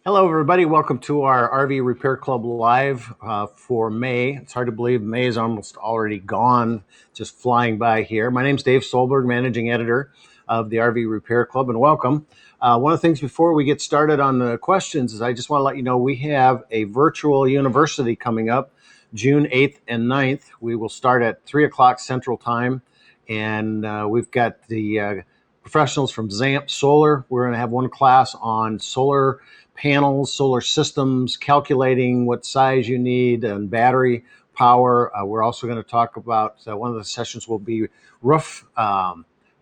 Hello, everybody. Welcome to our RV Repair Club Live for May. It's hard to believe May is almost already gone, just flying by here. My name's Dave Solberg, Managing Editor of the RV Repair Club, and welcome. One of the things before we get started on the questions is I just want to let you know we have a virtual university coming up June 8th and 9th. We will start at 3 o'clock Central Time, and we've got the professionals from ZAMP Solar. We're going to have one class on solar panels, solar systems, calculating what size you need, and battery power. We're also going to talk about one of the sessions will be roof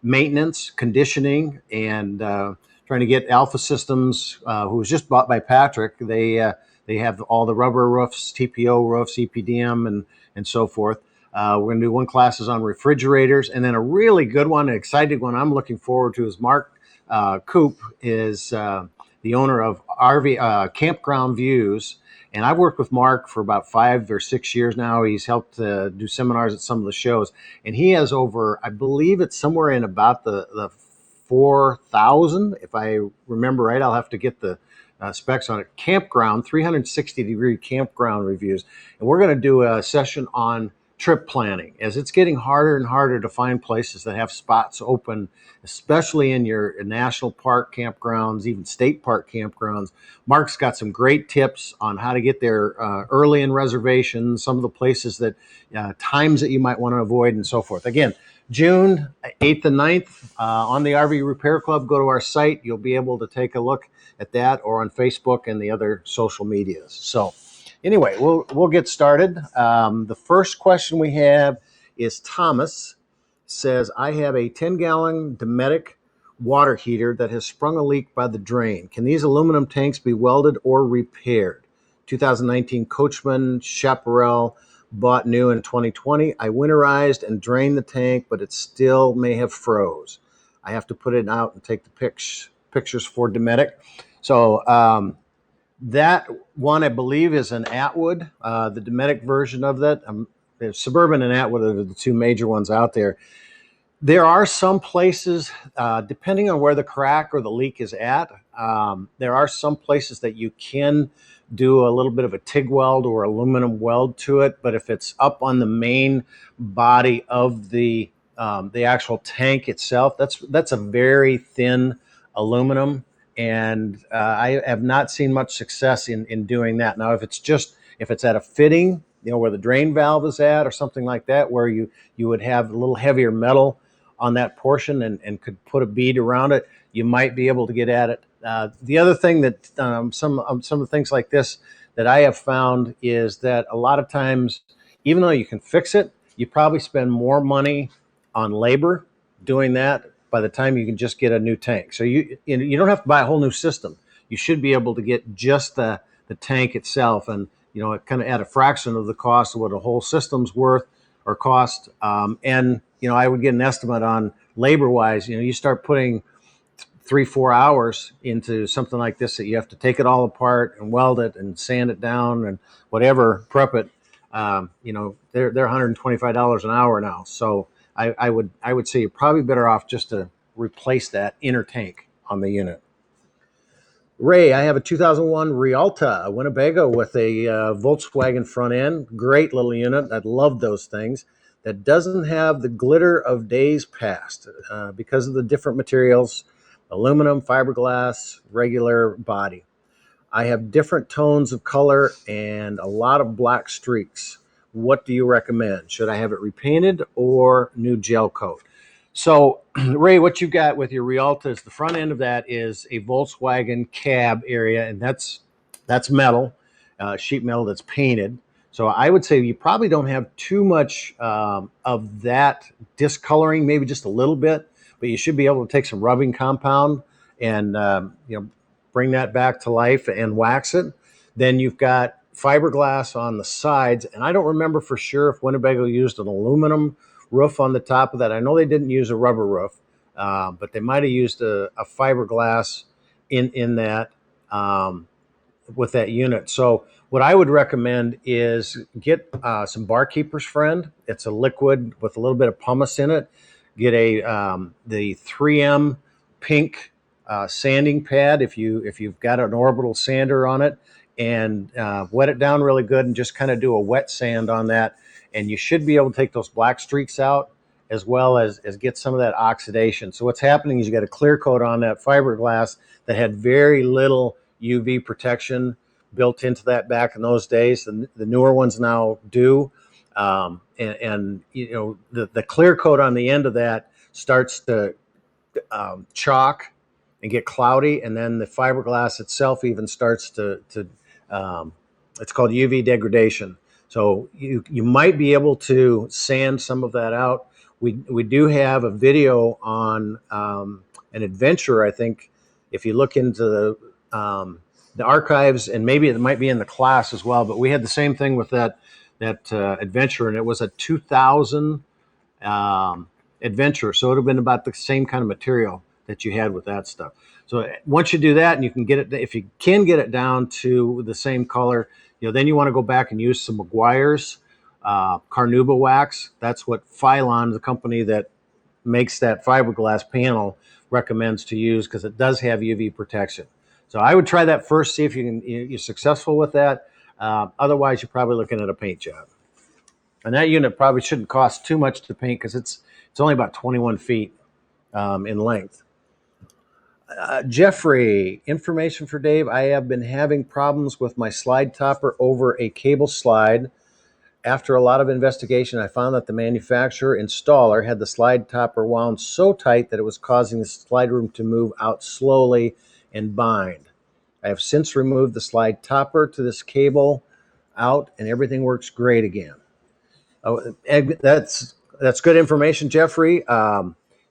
maintenance, conditioning, and trying to get Alpha Systems, who was just bought by Patrick. They have all the rubber roofs, TPO roofs, EPDM, and so forth. We're going to do one classes on refrigerators, and then a really good one, an exciting one I'm looking forward to is Mark Coop is the owner of RV Campground Views. And I've worked with Mark for about 5 or 6 years now. He's helped do seminars at some of the shows. And he has over, I believe it's somewhere in about the 4,000. If I remember right, I'll have to get the specs on it. Campground, 360-degree campground reviews. And we're going to do a session on trip planning, as it's getting harder and harder to find places that have spots open, especially in your national park campgrounds, even state park campgrounds. Mark's got some great tips on how to get there early in reservations, some of the places that times that you might want to avoid, and so forth. Again, June 8th and 9th on the RV Repair Club. Go to our site. You'll be able to take a look at that, or on Facebook and the other social medias. So anyway, we'll get started. The first question we have is Thomas says, I have a 10-gallon Dometic water heater that has sprung a leak by the drain. Can these aluminum tanks be welded or repaired? 2019 Coachman Chaparral, bought new in 2020. I winterized and drained the tank, but it still may have froze. I have to put it out and take the pictures for Dometic. So that one, I believe, is an Atwood, the Dometic version of that. Suburban and Atwood are the two major ones out there. There are some places, depending on where the crack or the leak is at, there are some places that you can do a little bit of a TIG weld or aluminum weld to it. But if it's up on the main body of the actual tank itself, that's a very thin aluminum. And I have not seen much success in doing that. Now, if it's at a fitting, where the drain valve is at or something like that, where you would have a little heavier metal on that portion and could put a bead around it, you might be able to get at it. The other thing that some of the things like this that I have found is that a lot of times, even though you can fix it, you probably spend more money on labor doing that by the time you can just get a new tank. So you don't have to buy a whole new system. You should be able to get just the tank itself, and it kind of at a fraction of the cost of what a whole system's worth or cost. And I would get an estimate on labor wise. You start putting 3-4 hours into something like this, that you have to take it all apart and weld it and sand it down and whatever, prep it. They're $125 an hour now. So I would say you're probably better off just to replace that inner tank on the unit. Ray, I have a 2001 Rialta, a Winnebago with a Volkswagen front end. Great little unit. I love those things. That doesn't have the glitter of days past because of the different materials, aluminum, fiberglass, regular body. I have different tones of color and a lot of black streaks. What do you recommend? Should I have it repainted or new gel coat? So, Ray, what you've got with your Rialta is the front end of that is a Volkswagen cab area, and that's metal, sheet metal that's painted. So I would say you probably don't have too much of that discoloring, maybe just a little bit, but you should be able to take some rubbing compound and bring that back to life and wax it. Then you've got fiberglass on the sides, and I don't remember for sure if Winnebago used an aluminum roof on the top of that. I know they didn't use a rubber roof, but they might have used a fiberglass in that with that unit. So what I would recommend is get some Barkeeper's Friend. It's a liquid with a little bit of pumice in it. Get the 3M pink sanding pad if you've got an orbital sander on it, and wet it down really good and just kind of do a wet sand on that, and you should be able to take those black streaks out as well as get some of that oxidation. So what's happening is you got a clear coat on that fiberglass that had very little UV protection built into that back in those days. The newer ones now do. And you know, the clear coat on the end of that starts to chalk and get cloudy, and then the fiberglass itself even starts to it's called UV degradation. So you might be able to sand some of that out. We do have a video on an adventure. I think if you look into the archives, and maybe it might be in the class as well, but we had the same thing with that adventure, and it was a 2000 adventure, so it would have been about the same kind of material that you had with that stuff. So once you do that, and you can get it, if you can get it down to the same color, you know, then you want to go back and use some McGuire's Carnauba wax. That's what Phylon, the company that makes that fiberglass panel, recommends to use, because it does have UV protection. So I would try that first, see if you're successful with that. Otherwise, you're probably looking at a paint job. And that unit probably shouldn't cost too much to paint, because it's only about 21 feet in length. Jeffrey, information for Dave. I have been having problems with my slide topper over a cable slide. After a lot of investigation, I found that the manufacturer installer had the slide topper wound so tight that it was causing the slide room to move out slowly and bind. I have since removed the slide topper to this cable out, and everything works great again. Oh, that's good information, Jeffrey.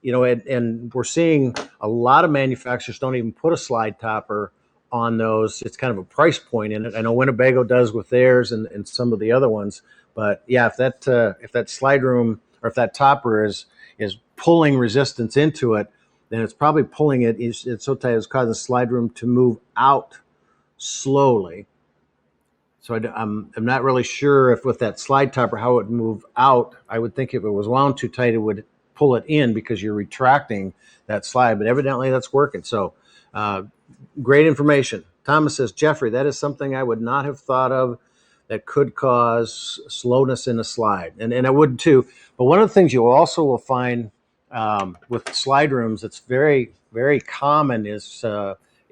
You know, and we're seeing a lot of manufacturers don't even put a slide topper on those. It's kind of a price point in it. I know Winnebago does with theirs, and some of the other ones. But yeah, if that slide room, or if that topper is pulling resistance into it, then it's probably pulling it. It's so tight it's causing the slide room to move out slowly. So I'm not really sure if with that slide topper how it would move out. I would think if it was wound too tight, it would pull it in because you're retracting that slide. But evidently that's working. So great information. Thomas says, Jeffrey, that is something I would not have thought of that could cause slowness in a slide. And I would too. But one of the things you also will find with slide rooms that's very, very common is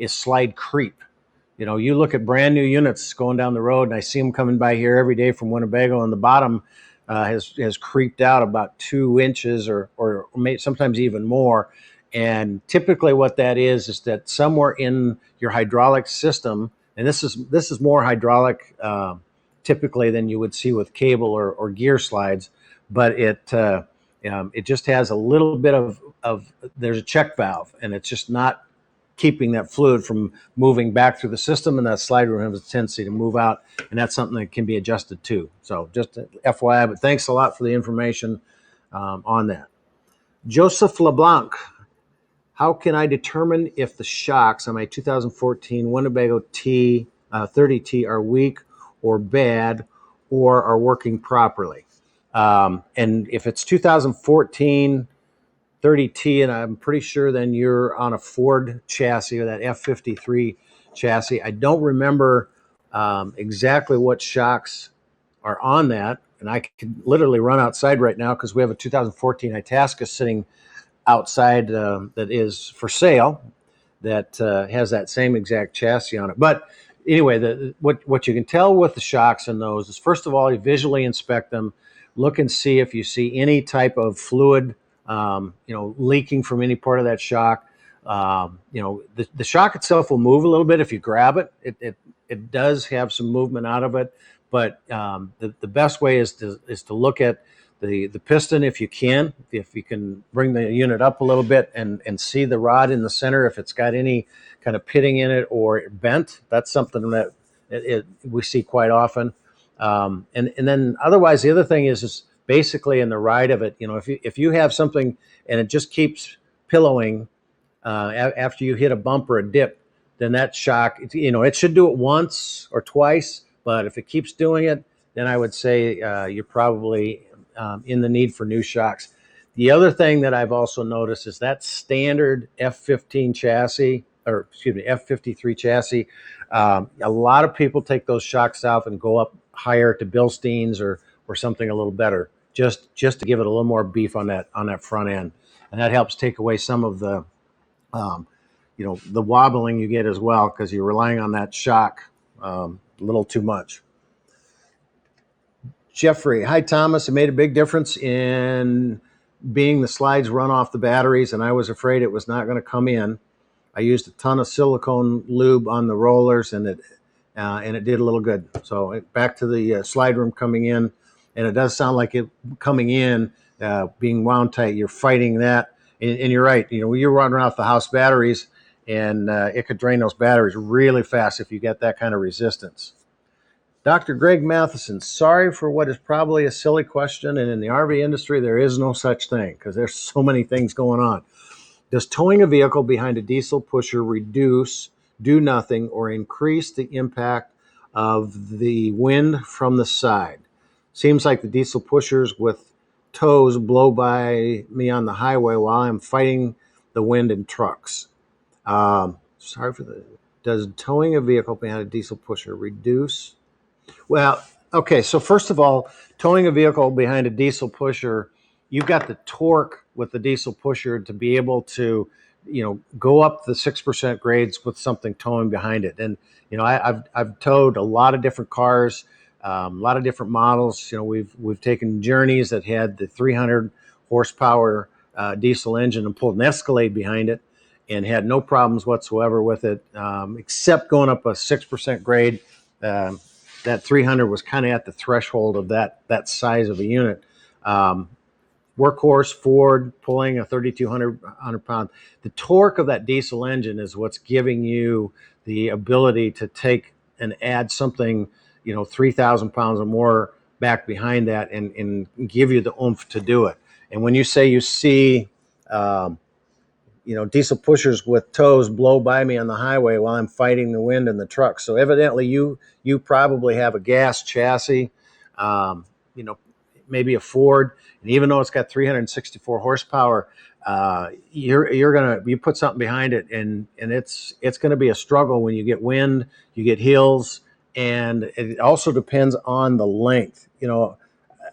slide creep. You know, you look at brand new units going down the road, and I see them coming by here every day from Winnebago, and the bottom has creeped out about 2 inches or sometimes even more. And typically what that is that somewhere in your hydraulic system, and this is more hydraulic typically than you would see with cable or gear slides, but it just has a little bit of there's a check valve, and it's just not keeping that fluid from moving back through the system, and that slide room has a tendency to move out, and that's something that can be adjusted too. So just FYI, but thanks a lot for the information on that. Joseph LeBlanc, how can I determine if the shocks on my 2014 Winnebago T 30T are weak or bad or are working properly? And if it's 2014 30T, and I'm pretty sure then you're on a Ford chassis or that F53 chassis. I don't remember exactly what shocks are on that, and I could literally run outside right now because we have a 2014 Itasca sitting outside that is for sale that has that same exact chassis on it. But anyway, what you can tell with the shocks in those is, first of all, you visually inspect them, look and see if you see any type of fluid leaking from any part of that shock. The shock itself will move a little bit if you grab it. It does have some movement out of it, but the best way is to look at the piston if you can bring the unit up a little bit and see the rod in the center if it's got any kind of pitting in it or bent. That's something that we see quite often. And then otherwise, the other thing is basically in the ride of it. You know, if you have something and it just keeps pillowing after you hit a bump or a dip, then that shock, it should do it once or twice. But if it keeps doing it, then I would say you're probably in the need for new shocks. The other thing that I've also noticed is that standard F15 chassis, or excuse me, F53 chassis. A lot of people take those shocks out and go up higher to Bilsteins or something a little better, just to give it a little more beef on that front end, and that helps take away some of the the wobbling you get as well, because you're relying on that shock a little too much. Jeffrey, hi Thomas. It made a big difference in being the slides run off the batteries, and I was afraid it was not going to come in. I used a ton of silicone lube on the rollers, and it did a little good. So back to the slide room coming in, and it does sound like it coming in, being wound tight. You're fighting that, and you're right. You're running off the house batteries, and it could drain those batteries really fast if you get that kind of resistance. Dr. Greg Matheson, sorry for what is probably a silly question, and in the RV industry, there is no such thing because there's so many things going on. Does towing a vehicle behind a diesel pusher reduce, do nothing, or increase the impact of the wind from the side? Seems like the diesel pushers with tows blow by me on the highway while I'm fighting the wind in trucks. Does towing a vehicle behind a diesel pusher reduce? Well, okay, so first of all, towing a vehicle behind a diesel pusher, you've got the torque with the diesel pusher to be able to, go up the 6% grades with something towing behind it. And, I've towed a lot of different cars, a lot of different models. We've taken Journeys that had the 300 horsepower diesel engine and pulled an Escalade behind it and had no problems whatsoever with it, except going up a 6% grade. That 300 was kind of at the threshold of that size of a unit. Workhorse Ford pulling a 3,200 pound. The torque of that diesel engine is what's giving you the ability to take and add something, 3,000 pounds or more back behind that and give you the oomph to do it. And when you say you see, diesel pushers with tows blow by me on the highway while I'm fighting the wind in the truck. So evidently you probably have a gas chassis, maybe a Ford, and even though it's got 364 horsepower, you put something behind it, and it's going to be a struggle when you get wind, you get hills, and it also depends on the length.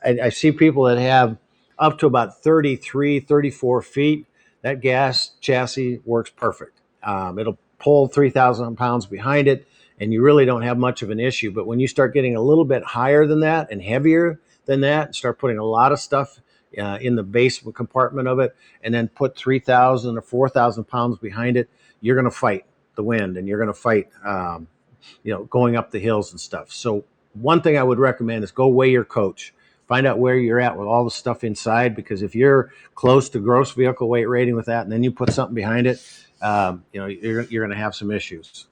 I see people that have up to about 33, 34 feet. That gas chassis works perfect. It'll pull 3,000 pounds behind it, and you really don't have much of an issue. But when you start getting a little bit higher than that and heavier than that, start putting a lot of stuff in the base compartment of it, and then put 3,000 or 4,000 pounds behind it, you're going to fight the wind, and you're going to fight, going up the hills and stuff. So one thing I would recommend is go weigh your coach. Find out where you're at with all the stuff inside, because if you're close to gross vehicle weight rating with that, and then you put something behind it, you're going to have some issues.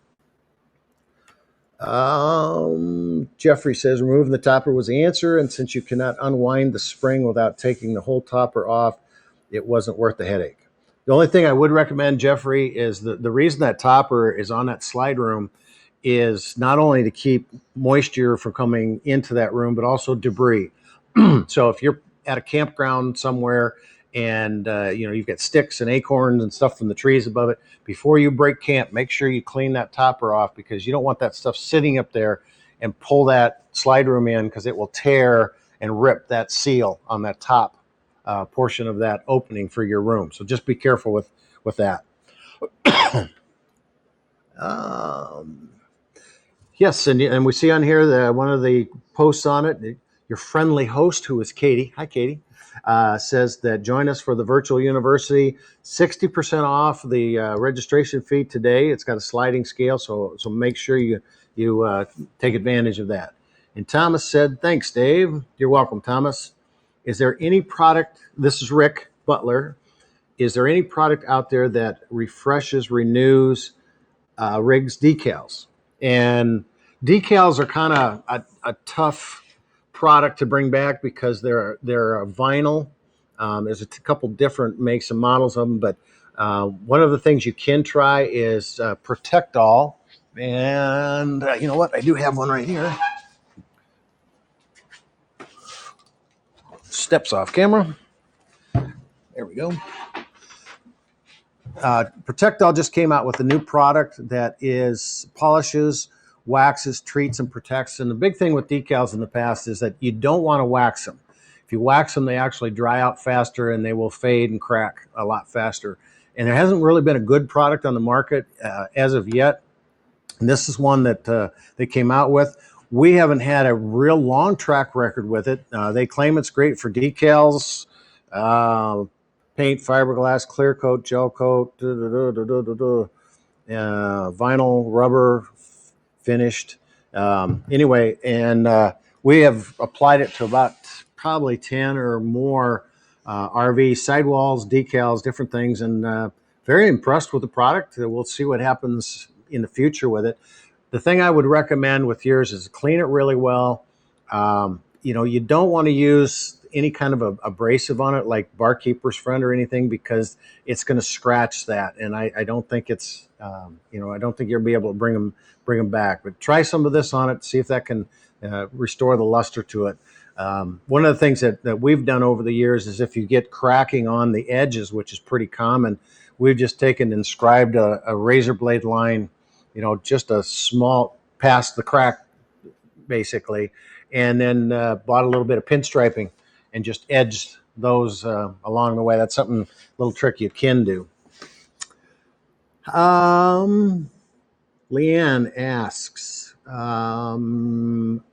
Jeffrey says removing the topper was the answer, and since you cannot unwind the spring without taking the whole topper off, it wasn't worth the headache. The only thing I would recommend, Jeffrey, is the reason that topper is on that slide room is not only to keep moisture from coming into that room, but also debris. So if you're at a campground somewhere and you've got sticks and acorns and stuff from the trees above it, before you break camp, make sure you clean that topper off, because you don't want that stuff sitting up there and pull that slide room in, because it will tear and rip that seal on that top portion of that opening for your room. So just be careful with that. Yes, and we see on here that one of the posts on it, your friendly host, who is Katie, hi Katie, says that join us for the virtual university, 60% off the registration fee today. It's got a sliding scale, so make sure you take advantage of that. And Thomas said, thanks, Dave. You're welcome, Thomas. Is there any product, this is Rick Butler, is there any product out there that refreshes, renews rigs decals? And decals are kind of a tough product to bring back because they're a vinyl. There's a couple different makes and models of them, but one of the things you can try is Protect All. And you know what? I do have one right here. Steps off camera. There we go. Protectol just came out with a new product that is polishes, waxes, treats, and protects. And the big thing with decals in the past is that you don't want to wax them. If you wax them, they actually dry out faster and they will fade and crack a lot faster. And there hasn't really been a good product on the market as of yet. And this is one that they came out with. We haven't had a real long track record with it. They claim it's great for decals, paint, fiberglass, clear coat, gel coat, vinyl, rubber, finished. Anyway, and we have applied it to about probably 10 or more RV sidewalls, decals, different things, and very impressed with the product. We'll see what happens in the future with it. The thing I would recommend with yours is clean it really well. You don't want to use any kind of abrasive on it like Barkeeper's Friend or anything, because it's going to scratch that. And I don't think it's, I don't think you'll be able to bring them back. But try some of this on it, see if that can restore the luster to it. One of the things that we've done over the years is if you get cracking on the edges, which is pretty common, we've just taken and scribed a razor blade line, just a small past the crack, basically, and then bought a little bit of pinstriping and just edged those along the way. That's something, a little trick you can do. Leanne asks,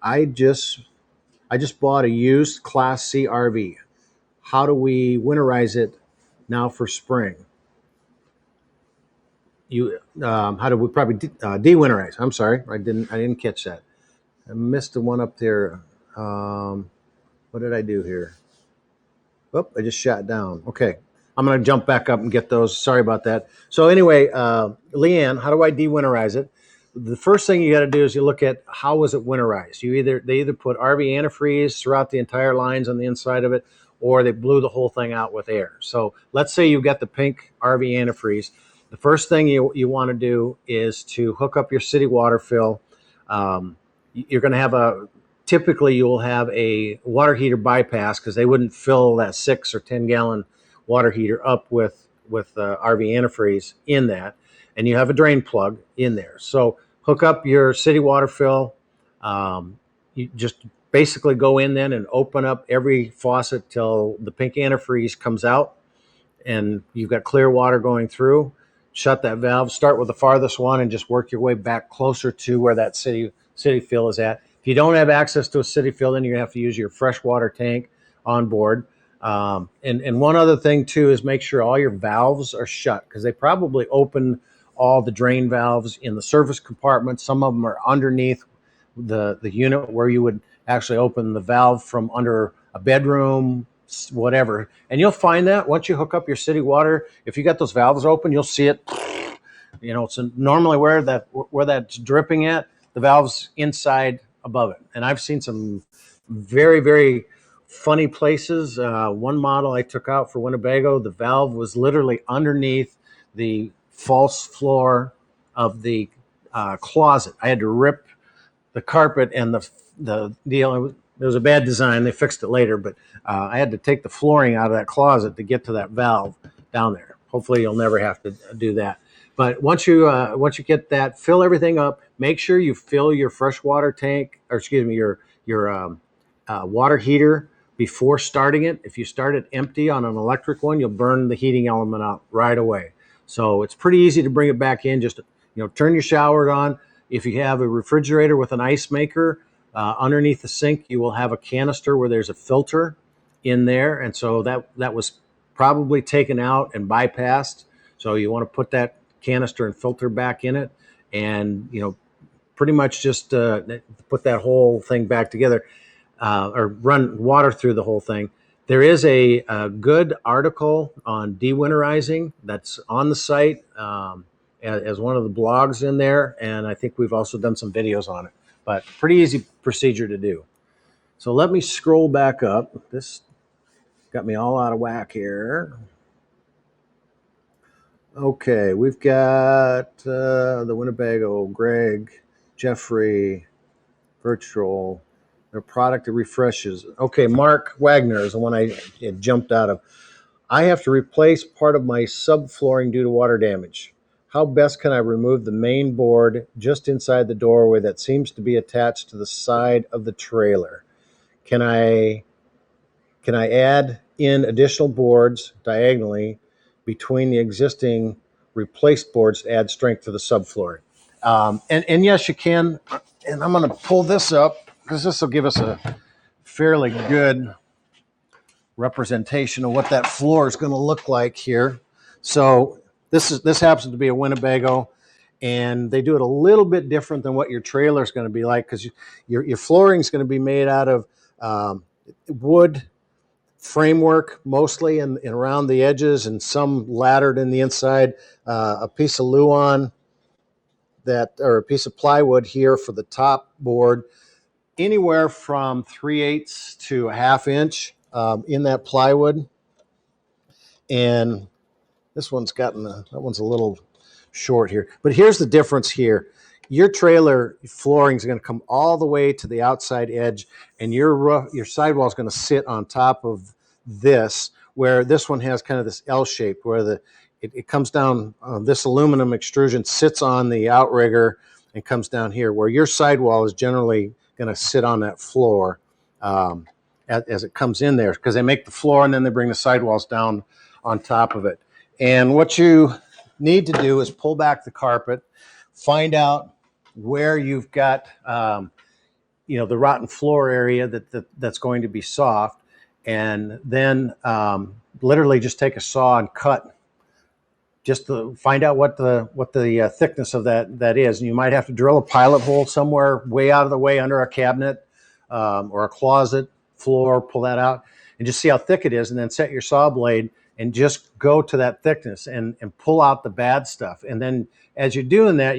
I just bought a used Class C RV. How do we winterize it now for spring? How do we probably de-winterize? I'm sorry, I didn't catch that. I missed the one up there. What did I do here? Oh, I just shot down. Okay, I'm going to jump back up and get those. Sorry about that. So anyway, Leanne, how do I de-winterize it? The first thing you got to do is you look at how was it winterized. They either put RV antifreeze throughout the entire lines on the inside of it, or they blew the whole thing out with air. So let's say you've got the pink RV antifreeze. The first thing you want to do is to hook up your city water fill. You're going to typically you'll have a water heater bypass, because they wouldn't fill that 6 or 10 gallon water heater up with RV antifreeze in that. And you have a drain plug in there. So hook up your city water fill. You just basically go in then and open up every faucet till the pink antifreeze comes out and you've got clear water going through. Shut that valve, start with the farthest one and just work your way back closer to where that city fill is at. If you don't have access to a city fill, then you have to use your freshwater tank on board. And one other thing too is make sure all your valves are shut, because they probably open all the drain valves in the service compartment. Some of them are underneath the unit where you would actually open the valve from under a bedroom, whatever. And you'll find that once you hook up your city water, if you got those valves open, you'll see it. It's normally where that's dripping at, the valve's inside above it. And I've seen some very, very funny places. One model I took out for Winnebago, the valve was literally underneath the false floor of the closet. I had to rip the carpet and the deal. It was a bad design. They fixed it later, but I had to take the flooring out of that closet to get to that valve down there. Hopefully you'll never have to do that. But once you get that, fill everything up. Make sure you fill your freshwater tank, or excuse me, your water heater before starting it. If you start it empty on an electric one, you'll burn the heating element out right away. So it's pretty easy to bring it back in. Just turn your shower on. If you have a refrigerator with an ice maker, underneath the sink, you will have a canister where there's a filter in there, and so that was probably taken out and bypassed. So you want to put that canister and filter back in it, and pretty much just put that whole thing back together, or run water through the whole thing. There is a good article on de-winterizing that's on the site as one of the blogs in there, and I think we've also done some videos on it. But pretty easy procedure to do. So let me scroll back up. This got me all out of whack here. Okay, we've got the Winnebago, Greg, Jeffrey, Virtual, their product that refreshes. Okay, Mark Wagner is the one I jumped out of. I have to replace part of my subflooring due to water damage. How best can I remove the main board just inside the doorway that seems to be attached to the side of the trailer? Can I add in additional boards diagonally between the existing replaced boards to add strength to the subflooring? And yes, you can. And I'm going to pull this up because this will give us a fairly good representation of what that floor is going to look like here. So this happens to be a Winnebago, and they do it a little bit different than what your trailer is going to be like, because your flooring is going to be made out of wood framework mostly, and around the edges, and some laddered in the inside, a piece of luan or a piece of plywood here for the top board, anywhere from 3/8 to a 1/2 inch in that plywood. And this one's that one's a little short here. But here's the difference here. Your trailer flooring is going to come all the way to the outside edge, and your sidewall is going to sit on top of this, where this one has kind of this L shape where it comes down, this aluminum extrusion sits on the outrigger and comes down here, where your sidewall is generally going to sit on that floor as it comes in there, because they make the floor and then they bring the sidewalls down on top of it. And what you need to do is pull back the carpet, find out where you've got the rotten floor area that's going to be soft, and then literally just take a saw and cut, just to find out what the thickness of that is. And you might have to drill a pilot hole somewhere way out of the way under a cabinet or a closet floor, pull that out and just see how thick it is, and then set your saw blade and just go to that thickness and pull out the bad stuff. And then as you're doing that,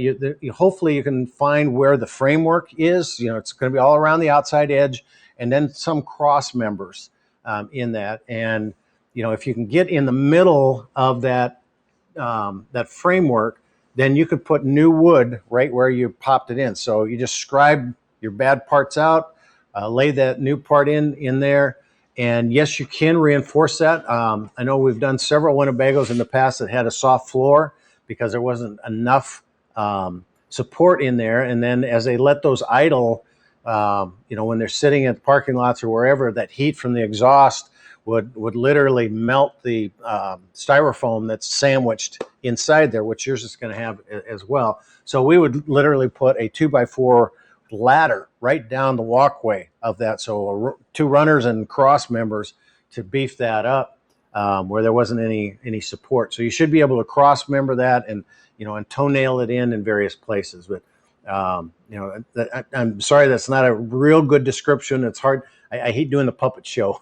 hopefully you can find where the framework is. It's going to be all around the outside edge, and then some cross members in that. And if you can get in the middle of that framework, then you could put new wood right where you popped it in. So you just scribe your bad parts out, lay that new part in there. And yes, you can reinforce that. I know we've done several Winnebagos in the past that had a soft floor because there wasn't enough support in there. And then as they let those idle, when they're sitting at parking lots or wherever, that heat from the exhaust would literally melt the styrofoam that's sandwiched inside there, which yours is going to have as well. So we would literally put a 2x4 ladder right down the walkway of that, so 2 runners and cross members to beef that up where there wasn't any support. So you should be able to cross member that and toenail it in various places. But I'm sorry, that's not a real good description. It's hard. I hate doing the puppet show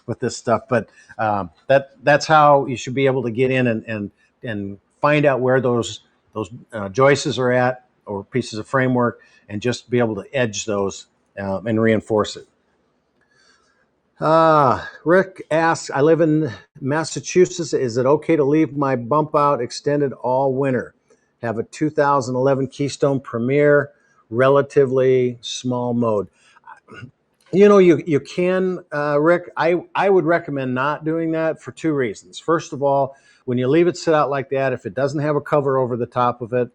with this stuff, but that's how you should be able to get in and find out where those joists are at, or pieces of framework, and just be able to edge those and reinforce it. Rick asks, I live in Massachusetts. Is it okay to leave my bump out extended all winter? Have a 2011 Keystone Premier, relatively small mode. You can, Rick. I would recommend not doing that for 2 reasons. First of all, when you leave it sit out like that, if it doesn't have a cover over the top of it,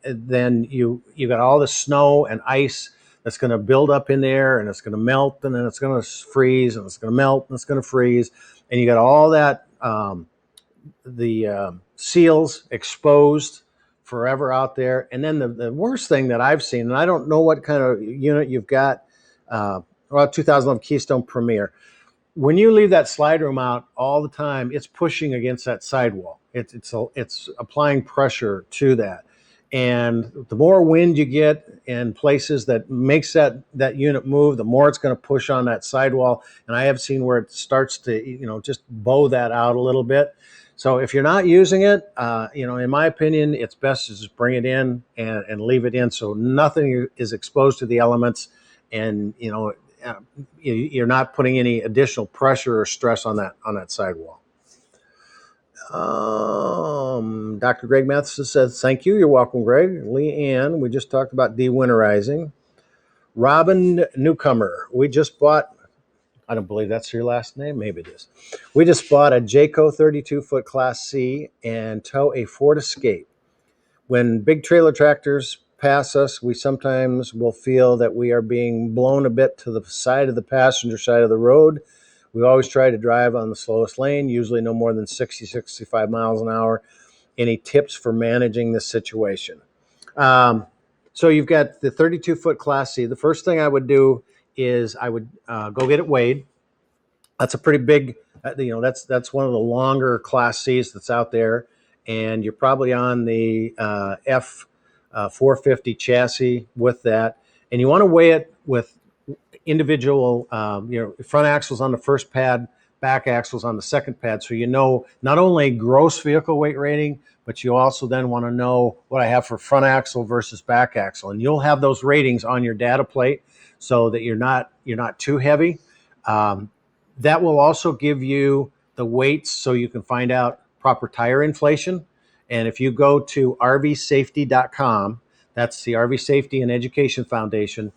then you got all the snow and ice that's going to build up in there, and it's going to melt, and then it's going to freeze, and it's going to melt, and it's going to freeze, and you got all that the seals exposed forever out there. And then the worst thing that I've seen, and I don't know what kind of unit you've got, 2011 Keystone Premier. When you leave that slide room out all the time, it's pushing against that sidewall. It's applying pressure to that. And the more wind you get in places that makes that unit move, the more it's going to push on that sidewall. And I have seen where it starts to, just bow that out a little bit. So if you're not using it, in my opinion, it's best to just bring it in and leave it in, so nothing is exposed to the elements, and you're not putting any additional pressure or stress on that sidewall. Dr. Greg Matheson says, thank you. You're welcome, Greg. Leanne, we just talked about de-winterizing. Robin Newcomer, we just bought I don't believe that's your last name. Maybe it is. We just bought a Jayco 32-foot Class C and tow a Ford Escape. When big trailer tractors pass us, we sometimes will feel that we are being blown a bit to the side of the passenger side of the road. We always try to drive on the slowest lane, usually no more than 60, 65 miles an hour. Any tips for managing this situation? So you've got the 32-foot Class C. The first thing I would do is I would go get it weighed. That's a pretty big, that's one of the longer Class Cs that's out there, and you're probably on the F 450 chassis with that, and you want to weigh it with individual, front axles on the first pad, back axles on the second pad, so you know not only gross vehicle weight rating, but you also then want to know what I have for front axle versus back axle, and you'll have those ratings on your data plate so that you're not too heavy. That will also give you the weights so you can find out proper tire inflation. And if you go to rvsafety.com, that's the RV Safety and Education Foundation,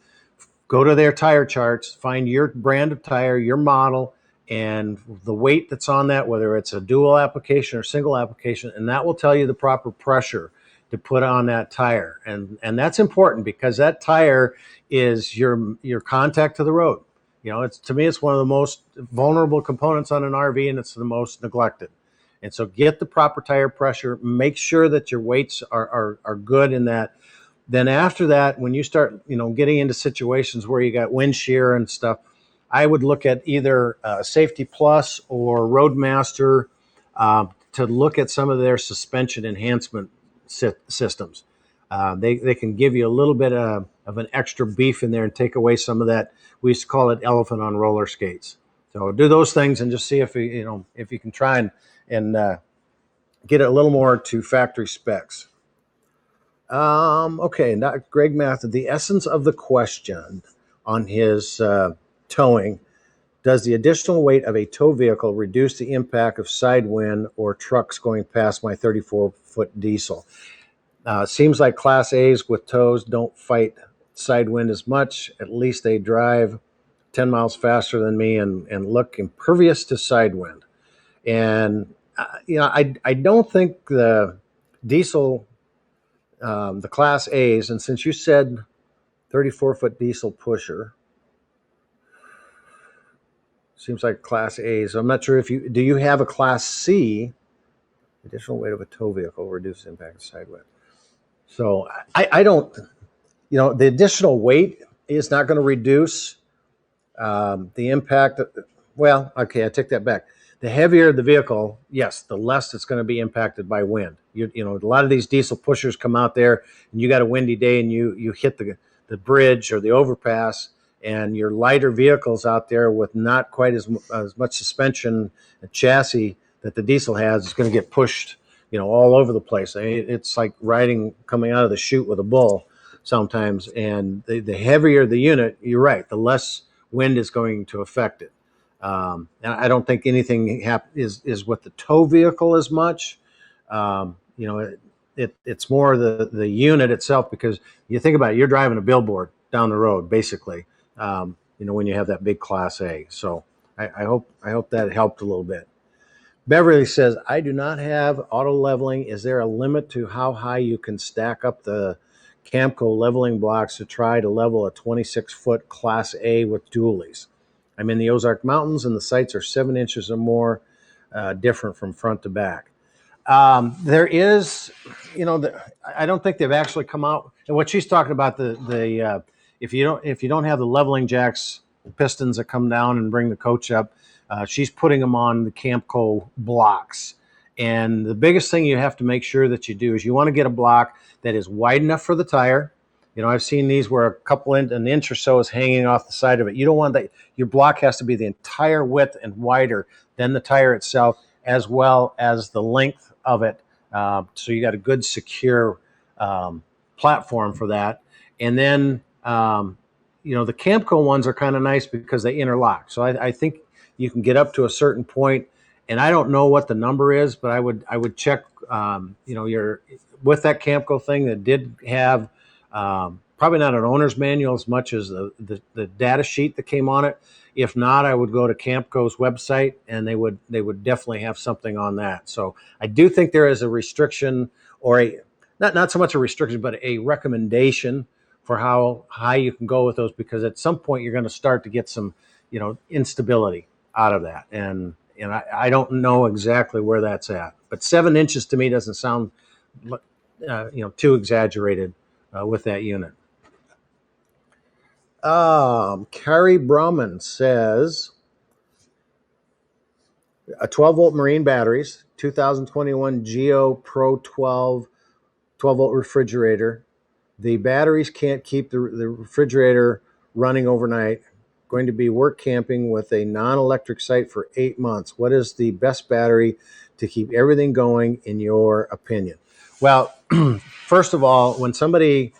go to their tire charts, find your brand of tire, your model, and the weight that's on that, whether it's a dual application or single application, and that will tell you the proper pressure to put on that tire. And that's important because that tire is your contact to the road. To me, it's one of the most vulnerable components on an RV, and it's the most neglected. And so get the proper tire pressure, make sure that your weights are good in that. Then after that, when you start, getting into situations where you got wind shear and stuff, I would look at either Safety Plus or Roadmaster to look at some of their suspension enhancement systems. They can give you a little bit of an extra beef in there and take away some of that. We used to call it elephant on roller skates. So do those things and just see if you can try and get it a little more to factory specs. Okay, now Greg Matthew, the essence of the question on his towing: does the additional weight of a tow vehicle reduce the impact of side wind or trucks going past my 34-foot diesel? Seems like Class A's with tows don't fight side wind as much. At least they drive 10 miles faster than me and look impervious to side wind. And, I don't think the diesel, the Class A's, and since you said 34-foot diesel pusher, seems like Class A's. I'm not sure do you have a Class C, additional weight of a tow vehicle reduces impact of side wind? So I don't, the additional weight is not going to reduce the impact. Well, okay, I take that back. The heavier the vehicle, yes, the less it's going to be impacted by wind. A lot of these diesel pushers come out there and you got a windy day and you hit the bridge or the overpass, and your lighter vehicles out there with not quite as much suspension and chassis that the diesel has is going to get pushed all over the place. It's like coming out of the chute with a bull sometimes. And the heavier the unit, you're right, the less wind is going to affect it. And I don't think anything is with the tow vehicle as much. It's more the unit itself, because you think about it, you're driving a billboard down the road, basically, when you have that big Class A. So I hope that helped a little bit. Beverly says, I do not have auto leveling. Is there a limit to how high you can stack up the Camco leveling blocks to try to level a 26-foot Class A with dualies? I'm in the Ozark Mountains, and the sights are 7 inches or more different from front to back. There is, I don't think they've actually come out. And what she's talking about, if you don't have the leveling jacks, pistons that come down and bring the coach up, she's putting them on the Camco blocks. And the biggest thing you have to make sure that you do is you want to get a block that is wide enough for the tire. I've seen these where an inch or so is hanging off the side of it. You don't want that. Your block has to be the entire width and wider than the tire itself, as well as the length of it. So you got a good, secure platform for that. And then, the Camco ones are kind of nice because they interlock. So I think you can get up to a certain point, and I don't know what the number is, but I would check, with that Camco thing that did have probably not an owner's manual as much as the data sheet that came on it. If not, I would go to Campco's website, and they would definitely have something on that. So I do think there is a restriction, or a not so much a restriction, but a recommendation for how high you can go with those, because at some point you're going to start to get some, instability out of that. And I don't know exactly where that's at, but 7 inches to me doesn't sound, too exaggerated with that unit. Carrie Brahman says, a 12-volt marine batteries, 2021 Geo Pro 12-volt refrigerator. The batteries can't keep the refrigerator running overnight. Going to be work camping with a non-electric site for 8 months. What is the best battery to keep everything going, in your opinion? Well, first of all, when somebody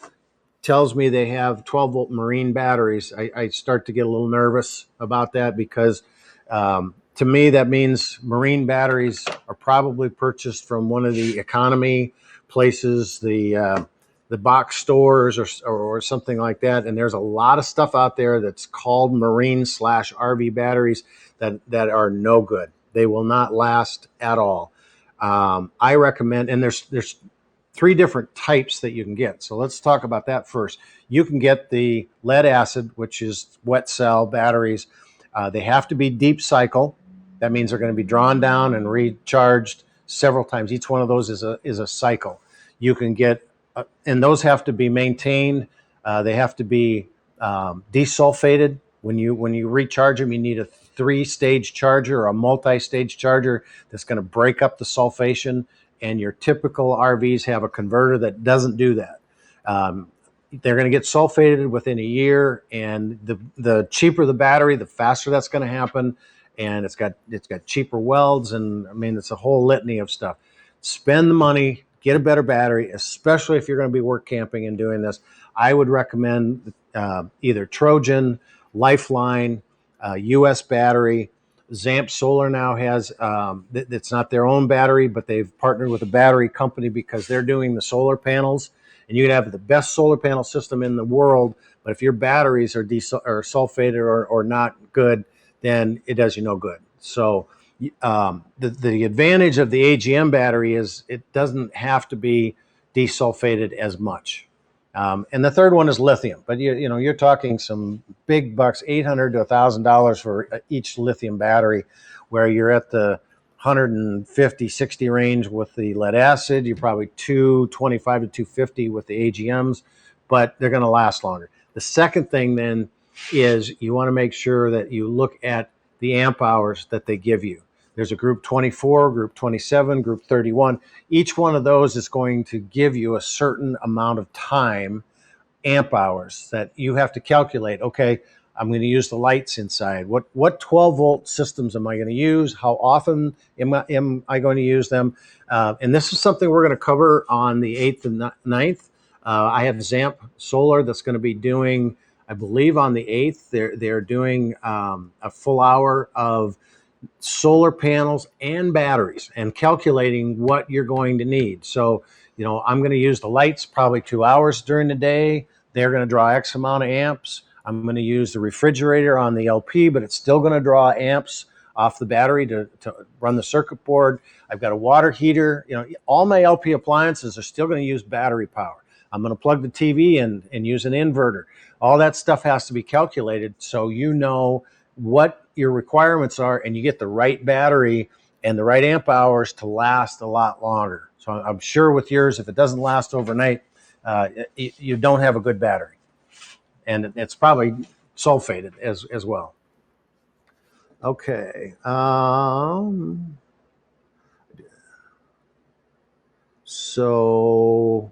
tells me they have 12-volt marine batteries, I start to get a little nervous about that, because to me that means marine batteries are probably purchased from one of the economy places, the box stores, or something like that. And there's a lot of stuff out there that's called marine/RV batteries that are no good. They will not last at all. I recommend, and there's 3 different types that you can get. So let's talk about that first. You can get the lead acid, which is wet cell batteries. They have to be deep cycle. That means they're going to be drawn down and recharged several times. Each one of those is a cycle. You can get, and those have to be maintained. They have to be desulfated. When you recharge them, you need a 3-stage charger or a multi-stage charger that's going to break up the sulfation. And your typical RVs have a converter that doesn't do that. They're going to get sulfated within a year, and the cheaper the battery, the faster that's going to happen. And it's got cheaper welds, and I mean, it's a whole litany of stuff. Spend the money, get a better battery, especially if you're going to be work camping and doing this. I would recommend either Trojan, Lifeline, US battery. Zamp Solar now has, it's not their own battery, but they've partnered with a battery company because they're doing the solar panels. And you can have the best solar panel system in the world, but if your batteries are sulfated or not good, then it does you no good. So the advantage of the AGM battery is it doesn't have to be desulfated as much. And the third one is lithium, but you're talking some big bucks, $800 to $1,000 for each lithium battery, where you're at the 150, 60 range with the lead acid. You're probably 225 to 250 with the AGMs, but they're going to last longer. The second thing then is you want to make sure that you look at the amp hours that they give you. There's a group 24, group 27, group 31. Each one of those is going to give you a certain amount of time, amp hours, that you have to calculate. Okay, I'm going to use the lights inside. What 12-volt systems am I going to use? How often am I going to use them? And this is something we're going to cover on the 8th and 9th. I have Zamp Solar that's going to be doing, I believe on the 8th, they're doing a full hour of solar panels and batteries and calculating what you're going to need. So, I'm going to use the lights probably 2 hours during the day. They're going to draw X amount of amps. I'm going to use the refrigerator on the LP, but it's still going to draw amps off the battery to run the circuit board. I've got a water heater. All my LP appliances are still going to use battery power. I'm going to plug the TV in and use an inverter. All that stuff has to be calculated so you know what your requirements are, and you get the right battery and the right amp hours to last a lot longer. So I'm sure with yours, if it doesn't last overnight, you don't have a good battery, and it's probably sulfated as well. Okay. So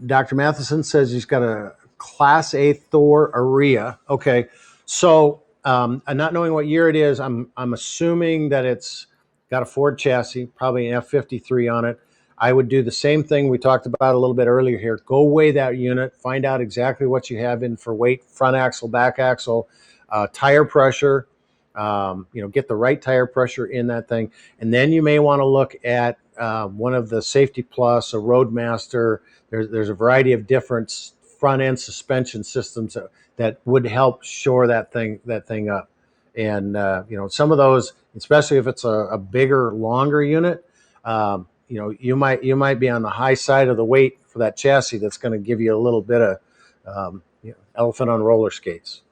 Dr. Matheson says he's got a Class A Thor Aria. Okay. So not knowing what year it is, I'm assuming that it's got a Ford chassis, probably an F53 on it. I would do the same thing we talked about a little bit earlier here. Go weigh that unit, find out exactly what you have in for weight, front axle, back axle, tire pressure. Get the right tire pressure in that thing. And then you may want to look at one of the Safety Plus, a Roadmaster. There's a variety of different front end suspension systems that would help shore that thing up. And some of those, especially if it's a bigger, longer unit, you might be on the high side of the weight for that chassis. That's going to give you a little bit of elephant on roller skates.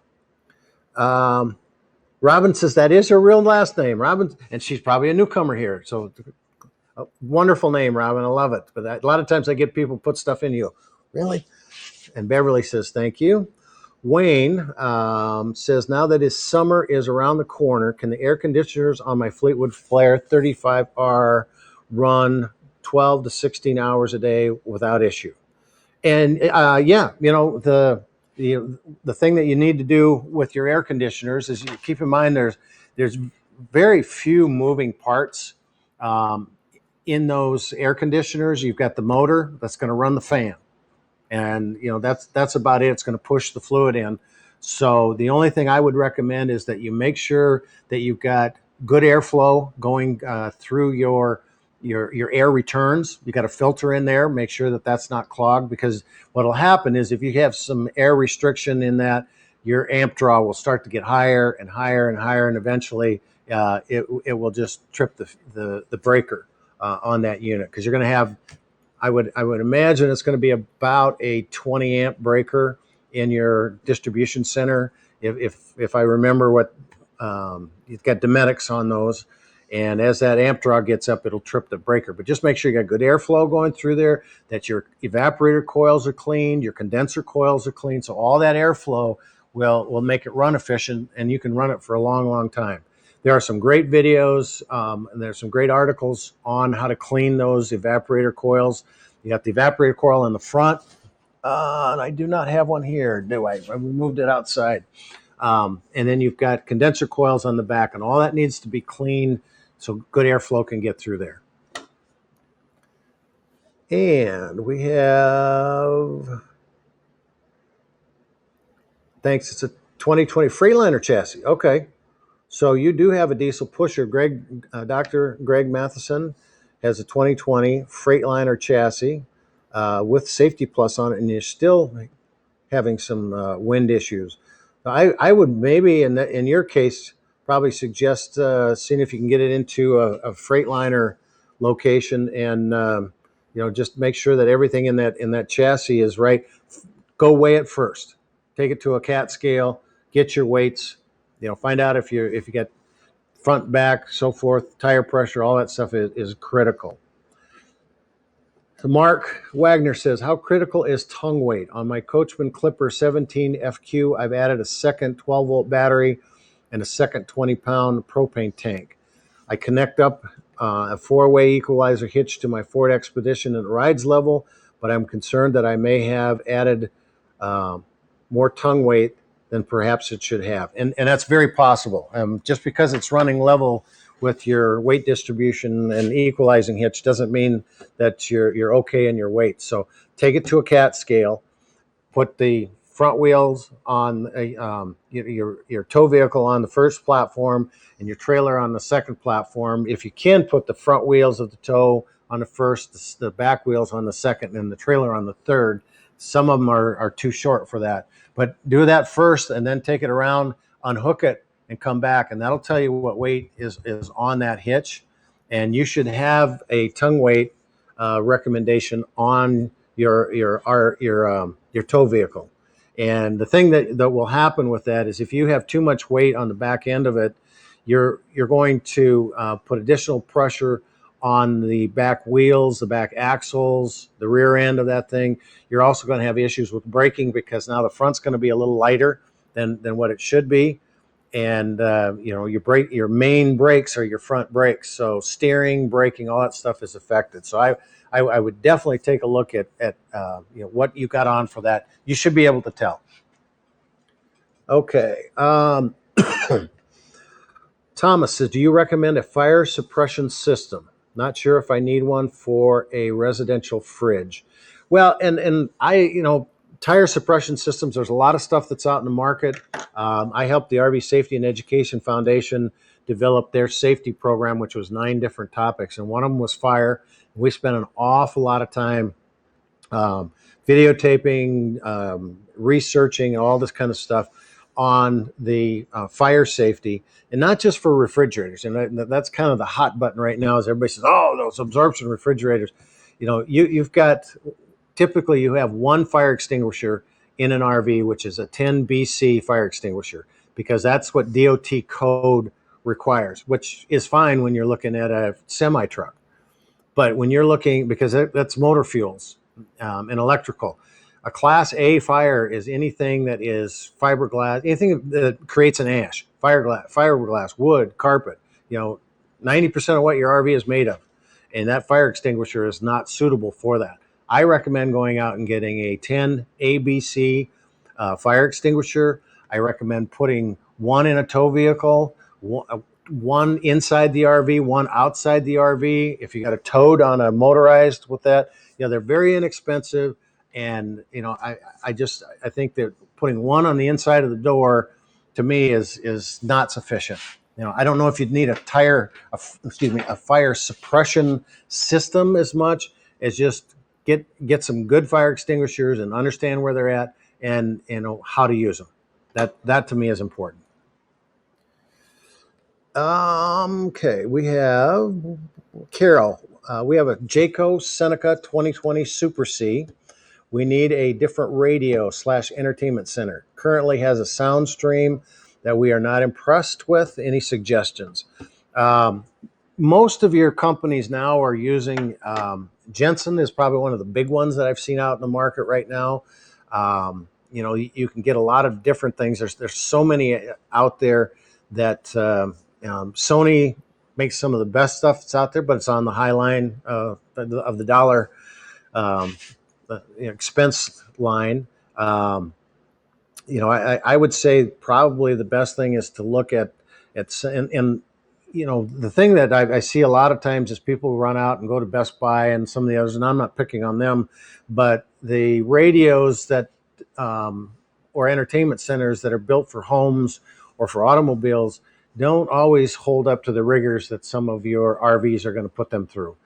Robin says that is her real last name, Robin, and she's probably a newcomer here. So, a wonderful name, Robin. I love it. But a lot of times I get people put stuff in you. Really? And Beverly says, thank you. Wayne says, now that his summer is around the corner, can the air conditioners on my Fleetwood Flare 35R run 12 to 16 hours a day without issue? And the thing that you need to do with your air conditioners is you keep in mind there's very few moving parts in those air conditioners. You've got the motor that's going to run the fan, and that's about it. It's going to push the fluid in. So the only thing I would recommend is that you make sure that you've got good airflow going through your air returns. You got a filter in there. Make sure that that's not clogged, because what'll happen is if you have some air restriction in that, your amp draw will start to get higher and higher and higher, and eventually it will just trip the breaker on that unit, because you're going to have, I would imagine it's going to be about a 20 amp breaker in your distribution center. If I remember what you've got Dometics on those. And as that amp draw gets up, it'll trip the breaker. But just make sure you got good airflow going through there, that your evaporator coils are clean, your condenser coils are clean. So all that airflow will make it run efficient, and you can run it for a long, long time. There are some great videos, and there's some great articles on how to clean those evaporator coils. You got the evaporator coil on the front, and I do not have one here, do I? I moved it outside. And then you've got condenser coils on the back, and all that needs to be cleaned so good airflow can get through there. And we have, thanks, it's a 2020 Freightliner chassis. Okay. So you do have a diesel pusher. Dr. Greg Matheson has a 2020 Freightliner chassis with Safety Plus on it, and you're still having some wind issues. I would maybe, in your case, probably suggest seeing if you can get it into a Freightliner location, and just make sure that everything in that chassis is right. Go weigh it first. Take it to a CAT scale. Get your weights. Find out if you get front, back, so forth, tire pressure, all that stuff is critical. So Mark Wagner says, how critical is tongue weight? On my Coachman Clipper 17 FQ, I've added a second 12-volt battery and a second 20-pound propane tank. I connect up a 4-way equalizer hitch to my Ford Expedition and it rides level, but I'm concerned that I may have added more tongue weight than perhaps it should have. And that's very possible. Just because it's running level with your weight distribution and equalizing hitch doesn't mean that you're okay in your weight. So take it to a CAT scale, put the front wheels on your tow vehicle on the first platform and your trailer on the second platform. If you can, put the front wheels of the tow on the first, the back wheels on the second, and the trailer on the third. Some of them are too short for that. But do that first and then take it around, unhook it, and come back. And that'll tell you what weight is on that hitch. And you should have a tongue weight recommendation on your tow vehicle. And the thing that will happen with that is if you have too much weight on the back end of it, you're going to put additional pressure on the back wheels, the back axles, the rear end of that thing. You're also going to have issues with braking because now the front's going to be a little lighter than what it should be. And your main brakes are your front brakes. So steering, braking, all that stuff is affected. So I would definitely take a look at what you got on for that. You should be able to tell. Okay. Thomas says, do you recommend a fire suppression system? Not sure if I need one for a residential fridge. Well, and I, tire suppression systems, there's a lot of stuff that's out in the market. I helped the RV Safety and Education Foundation develop their safety program, which was 9 different topics. And one of them was fire. We spent an awful lot of time um, videotaping, researching, all this kind of stuff on the fire safety, and not just for refrigerators. And that's kind of the hot button right now. Is everybody says, "Oh, those absorption refrigerators." You've got, typically you have one fire extinguisher in an RV, which is a 10 BC fire extinguisher, because that's what DOT code requires, which is fine when you're looking at a semi truck. But when you're looking, because that's motor fuels and electrical, a Class A fire is anything that is fiberglass, anything that creates an ash, fiberglass, wood, carpet. 90% of what your RV is made of, and that fire extinguisher is not suitable for that. I recommend going out and getting a 10 ABC fire extinguisher. I recommend putting one in a tow vehicle, one inside the RV, one outside the RV. If you got a towed on a motorized with that, they're very inexpensive. And I think that putting one on the inside of the door, to me, is not sufficient. I don't know if you'd need a fire suppression system as much as just get some good fire extinguishers and understand where they're at and how to use them. That to me is important. Okay, we have Carol. We have a Jayco Seneca 2020 Super C. We need a different radio / entertainment center. Currently has a sound stream that we are not impressed with. Any suggestions? Most of your companies now are using Jensen is probably one of the big ones that I've seen out in the market right now. You can get a lot of different things. There's so many out there that Sony makes some of the best stuff that's out there, but it's on the high line of the dollar expense line. I would say probably the best thing is to look at and the thing that I see a lot of times is people run out and go to Best Buy and some of the others, and I'm not picking on them, but the radios that or entertainment centers that are built for homes or for automobiles don't always hold up to the rigors that some of your RVs are going to put them through.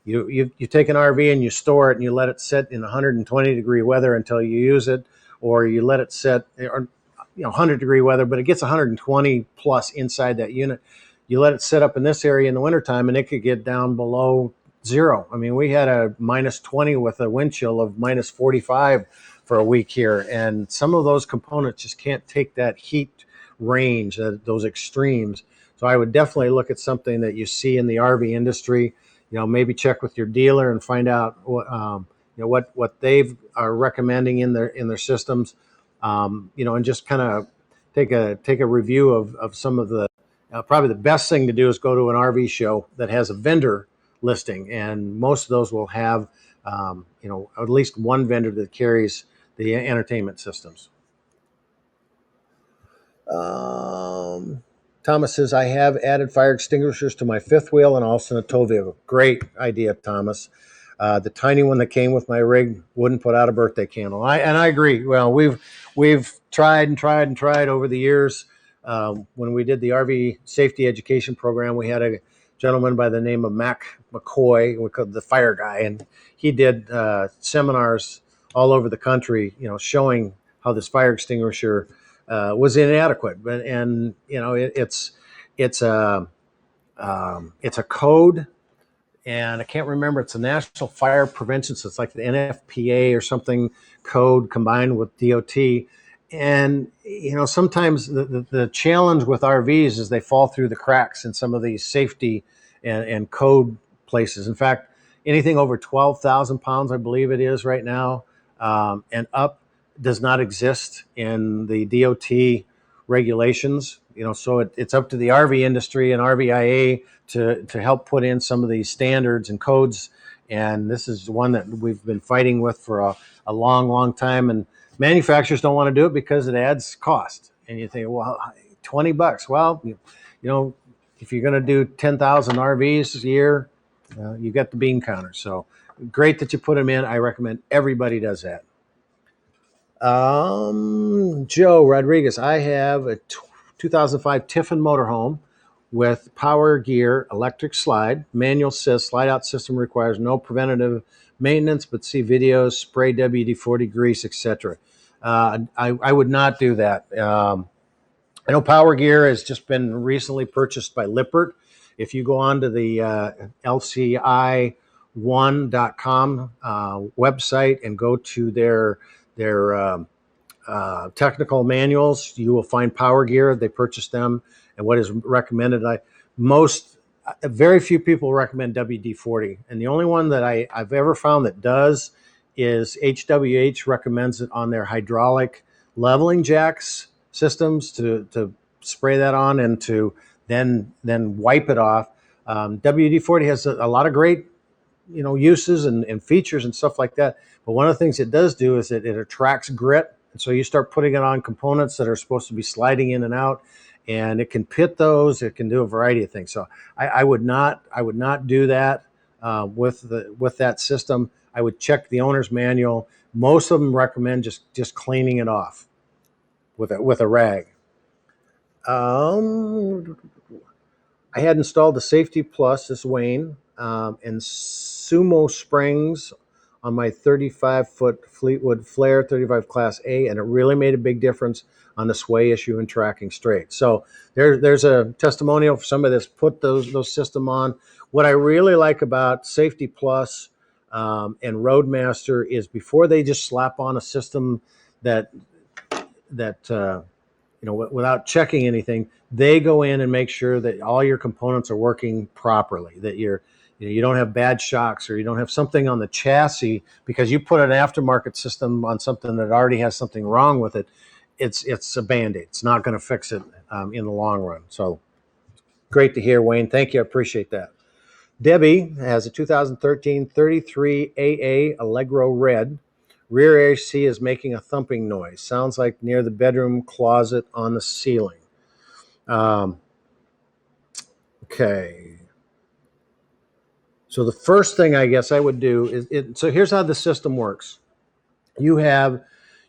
You take an RV and you store it and you let it sit in 120-degree weather until you use it, or you let it sit, or 100-degree weather, but it gets 120 plus inside that unit. You let it sit up in this area in the wintertime and it could get down below zero. I mean, we had a -20 with a wind chill of -45 for a week here, and some of those components just can't take that heat range, those extremes. So I would definitely look at something that you see in the RV industry. Maybe check with your dealer and find out what they are recommending in their systems. And just kind of take a review of some of the. Probably the best thing to do is go to an RV show that has a vendor listing, and most of those will have at least one vendor that carries the entertainment systems. Thomas says, I have added fire extinguishers to my fifth wheel and also in a tow vehicle. Great idea, Thomas. The tiny one that came with my rig wouldn't put out a birthday candle. I agree. Well, we've tried over the years. When we did the RV safety education program, we had a gentleman by the name of Mac McCoy, we called the fire guy, and he did seminars all over the country, showing how this fire extinguisher was inadequate. It's a code, and I can't remember. It's a National Fire Prevention, so it's like the NFPA or something code combined with DOT. And sometimes the challenge with RVs is they fall through the cracks in some of these safety and code places. In fact, anything over 12,000 pounds, I believe it is right now, and up, does not exist in the DOT regulations. So it's up to the RV industry and RVIA to help put in some of these standards and codes. And this is one that we've been fighting with for a long time. And manufacturers don't want to do it because it adds cost. And you think, well, $20. Well, if you're going to do 10,000 RVs a year, you got the bean counter. So great that you put them in. I recommend everybody does that. Joe Rodriguez, I have a 2005 Tiffin motorhome with power gear, electric slide, manual slide out system requires no preventative maintenance, but see videos, spray WD-40 grease, etc. I would not do that. I know Power Gear has just been recently purchased by Lippert. If you go on to the LCI1.com website and go to their technical manuals, you will find Power Gear. They purchased them, and what is recommended. Very few people recommend WD-40, and the only one that I've ever found that does is HWH recommends it on their hydraulic leveling jacks systems to spray that on and to then wipe it off. WD-40 has a lot of great uses and features and stuff like that. But one of the things it does do is it attracts grit. And so you start putting it on components that are supposed to be sliding in and out, and it can pit those. It can do a variety of things. So I would not do that with that system. I would check the owner's manual. Most of them recommend just cleaning it off with a rag. I had installed the Safety Plus, this Wayne, and Sumo Springs on my 35-foot Fleetwood Flare 35 Class A, and it really made a big difference on the sway issue and tracking straight. So there's a testimonial for somebody that's put those system on. What I really like about Safety Plus and Roadmaster is before they just slap on a system that without checking anything, they go in and make sure that all your components are working properly, that you don't have bad shocks, or you don't have something on the chassis because you put an aftermarket system on something that already has something wrong with it. It's a Band-Aid. It's not going to fix it in the long run. So great to hear, Wayne. Thank you. I appreciate that. Debbie has a 2013 33AA Allegro Red. Rear AC is making a thumping noise. Sounds like near the bedroom closet on the ceiling. Okay. So the first thing I guess I would do is, so here's how the system works. You have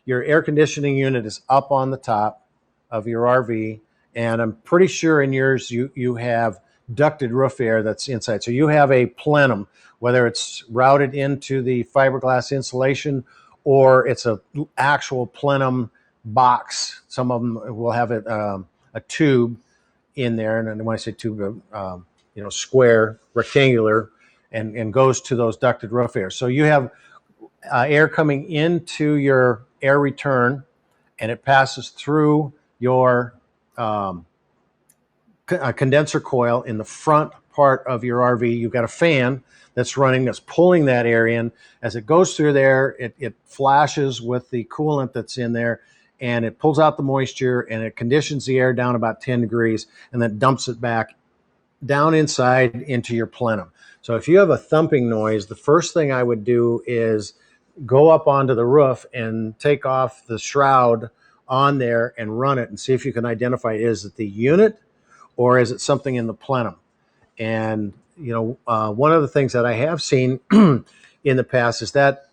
your air conditioning unit is up on the top of your RV, and I'm pretty sure in yours you have ducted roof air that's inside. So you have a plenum, whether it's routed into the fiberglass insulation or it's a actual plenum box. Some of them will have a tube in there, and when I say tube, square, rectangular, and goes to those ducted roof air. So you have air coming into your air return, and it passes through your condenser coil in the front part of your RV. You've got a fan that's running, that's pulling that air in. As it goes through there, it flashes with the coolant that's in there, and it pulls out the moisture, and it conditions the air down about 10 degrees, and then dumps it back down inside into your plenum. So if you have a thumping noise, the first thing I would do is go up onto the roof and take off the shroud on there and run it and see if you can identify, is it the unit or is it something in the plenum? And one of the things that I have seen in the past is that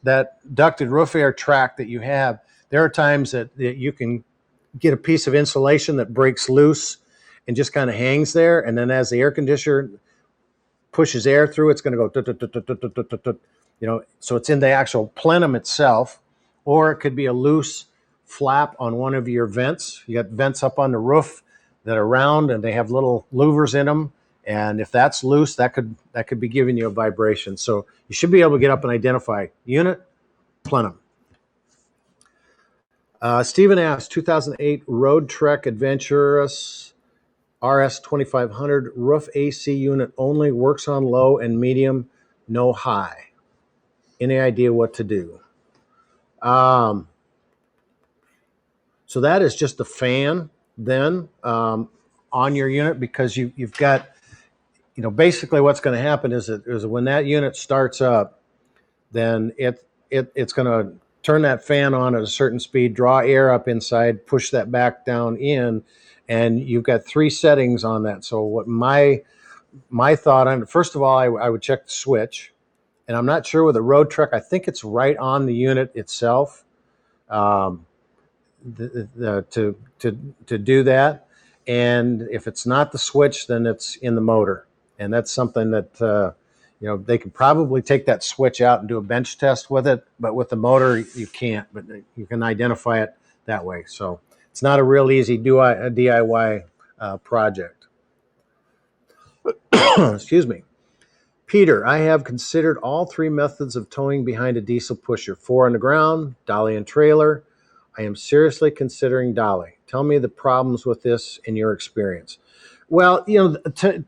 ducted roof air track that you have. There are times that you can get a piece of insulation that breaks loose and just kind of hangs there, and then as the air conditioner pushes air through, it's going to go, so it's in the actual plenum itself, or it could be a loose flap on one of your vents. You got vents up on the roof that are round, and they have little louvers in them. And if that's loose, that could be giving you a vibration. So you should be able to get up and identify unit, plenum. Stephen asked, 2008 Road Trek Adventurous RS 2500 roof AC unit only, works on low and medium, no high. Any idea what to do? So that is just a fan then on your unit, because you've got, basically what's going to happen is when that unit starts up, then it's going to turn that fan on at a certain speed, draw air up inside, push that back down in, and you've got three settings on that. So what my thought on it, first of all, I would check the switch, and I'm not sure with a Road Trek. I think it's right on the unit itself to do that. And if it's not the switch, then it's in the motor, and that's something that You know, they could probably take that switch out and do a bench test with it, but with the motor, you can't. But you can identify it that way. So it's not a real easy DIY project. Excuse me. Peter, I have considered all three methods of towing behind a diesel pusher: 4 on the ground, dolly and trailer. I am seriously considering dolly. Tell me the problems with this in your experience. Well, you know,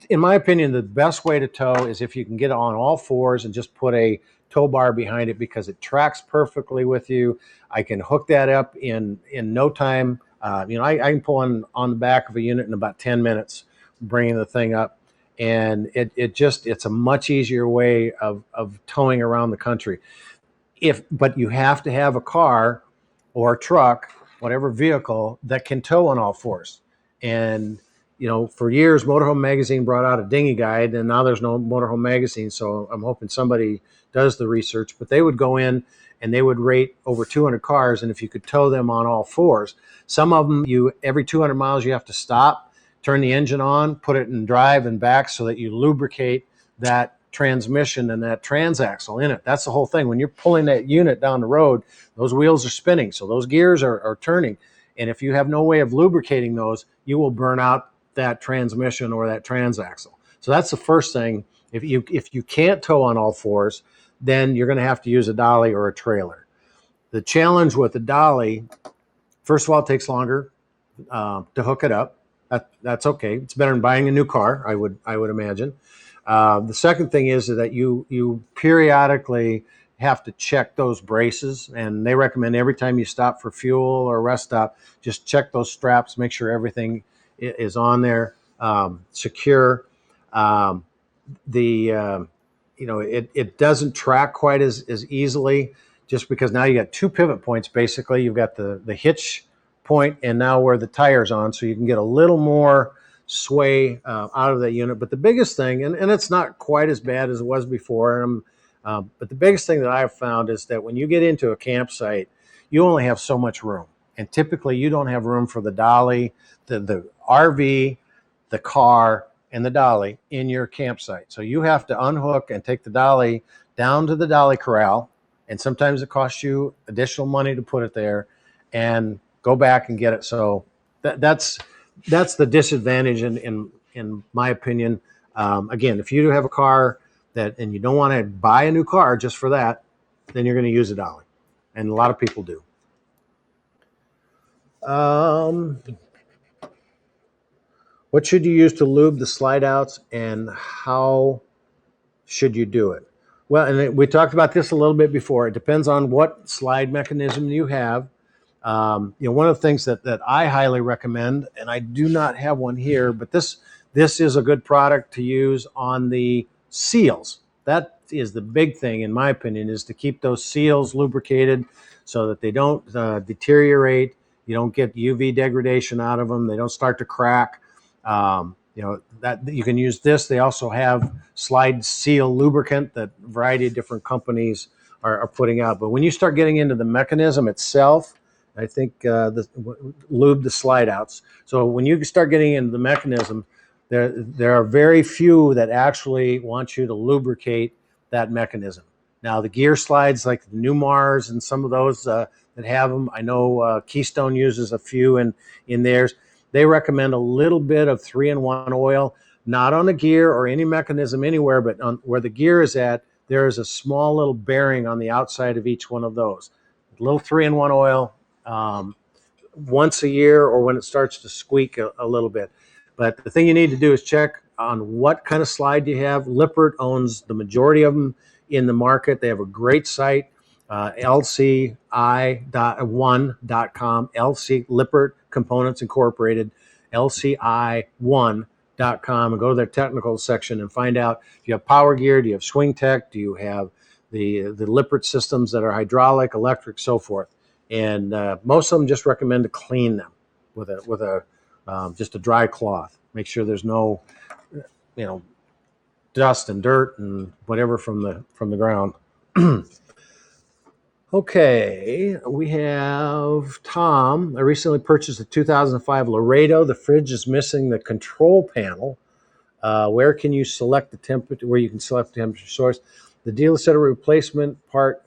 in my opinion, the best way to tow is if you can get on all fours and just put a tow bar behind it, because it tracks perfectly with you. I can hook that up in no time. You know, I can pull on the back of a unit in about 10 minutes, bringing the thing up. And it's a much easier way of towing around the country. But you have to have a car or truck, whatever vehicle, that can tow on all fours. And you know, for years, Motorhome Magazine brought out a dinghy guide, and now there's no Motorhome Magazine. So I'm hoping somebody does the research. But they would go in and they would rate over 200 cars, and if you could tow them on all fours, some of them, every 200 miles you have to stop, turn the engine on, put it in drive and back, so that you lubricate that transmission and that transaxle in it. That's the whole thing. When you're pulling that unit down the road, those wheels are spinning, so those gears are turning. And if you have no way of lubricating those, you will burn out that transmission or that transaxle. So that's the first thing. If you can't tow on all fours, then you're going to have to use a dolly or a trailer. The challenge with the dolly, first of all, it takes longer to hook it up. That's okay. It's better than buying a new car, I would imagine. The second thing is that you periodically have to check those braces, and they recommend every time you stop for fuel or rest stop, just check those straps, make sure everything is on there, secure. You know, it doesn't track quite as easily, just because now you got two pivot points. Basically, you've got the hitch point and now where the tire's on, so you can get a little more sway out of that unit. But the biggest thing, and it's not quite as bad as it was before, but the biggest thing that I've found is that when you get into a campsite, you only have so much room. And typically you don't have room for the dolly, the RV, the car, and the dolly in your campsite. So you have to unhook and take the dolly down to the dolly corral. And sometimes it costs you additional money to put it there, and go back and get it. So that's the disadvantage in my opinion. Again, if you do have a car and you don't want to buy a new car just for that, then you're going to use a dolly. And a lot of people do. What should you use to lube the slide outs, and how should you do it? Well, and we talked about this a little bit before. It depends on what slide mechanism you have. You know, one of the things that I highly recommend, and I do not have one here, but this is a good product to use on the seals. That is the big thing, in my opinion, is to keep those seals lubricated so that they don't deteriorate. You don't get UV degradation out of them. They don't start to crack. You know, that you can use this. They also have slide seal lubricant that a variety of different companies are putting out. But when you start getting into the mechanism itself, I think lube the slide outs. So when you start getting into the mechanism, there are very few that actually want you to lubricate that mechanism. Now, the gear slides like the Newmars and some of those that have them, I know Keystone uses a few in theirs. They recommend a little bit of 3-in-1 oil, not on the gear or any mechanism anywhere, but on where the gear is at, there is a small little bearing on the outside of each one of those. A little 3-in-1 oil once a year, or when it starts to squeak a little bit. But the thing you need to do is check on what kind of slide you have. Lippert owns the majority of them in the market. They have a great site, lci1.com, LC Lippert Components Incorporated, lci1.com, and go to their technical section and find out if you have power gear, do you have swing tech, do you have the Lippert systems that are hydraulic, electric, so forth. And most of them just recommend to clean them with just a dry cloth. Make sure there's no, you know, dust and dirt and whatever from the ground. Okay, we have Tom. I recently purchased a 2005 Laredo. The fridge is missing the control panel. Where can you select the temperature? Where you can select the temperature source? The dealer said a replacement part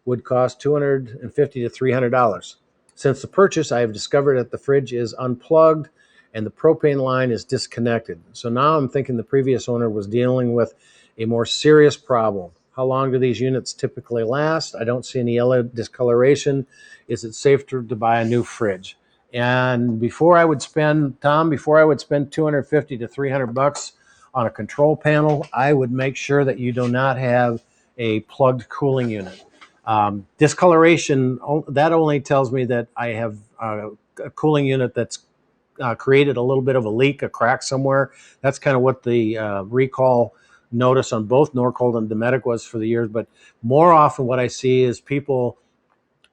would cost $250 to $300. Since the purchase, I have discovered that the fridge is unplugged and the propane line is disconnected. So now I'm thinking the previous owner was dealing with a more serious problem. How long do these units typically last? I don't see any yellow discoloration. Is it safer to buy a new fridge? And before I would spend, Tom, before I would spend 250 to 300 bucks on a control panel, I would make sure that you do not have a plugged cooling unit. Discoloration, that only tells me that I have a cooling unit that's created a little bit of a leak, a crack somewhere. That's kind of what the recall notice on both Norcold and Dometic was for the years. But more often what I see is people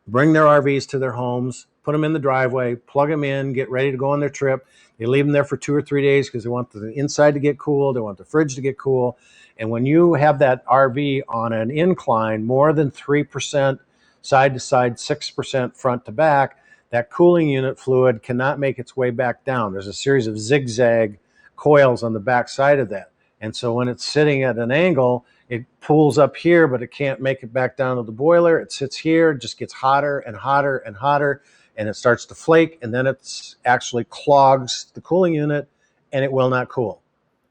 bring their RVs to their homes, put them in the driveway, plug them in, get ready to go on their trip. They leave them there for 2 or 3 days because they want the inside to get cool. They want the fridge to get cool. And when you have that RV on an incline, more than 3% side to side, 6% front to back, that cooling unit fluid cannot make its way back down. There's a series of zigzag coils on the back side of that. And so when it's sitting at an angle, it pulls up here, but it can't make it back down to the boiler. It sits here, it just gets hotter and hotter and hotter, and it starts to flake, and then it actually clogs the cooling unit, and it will not cool.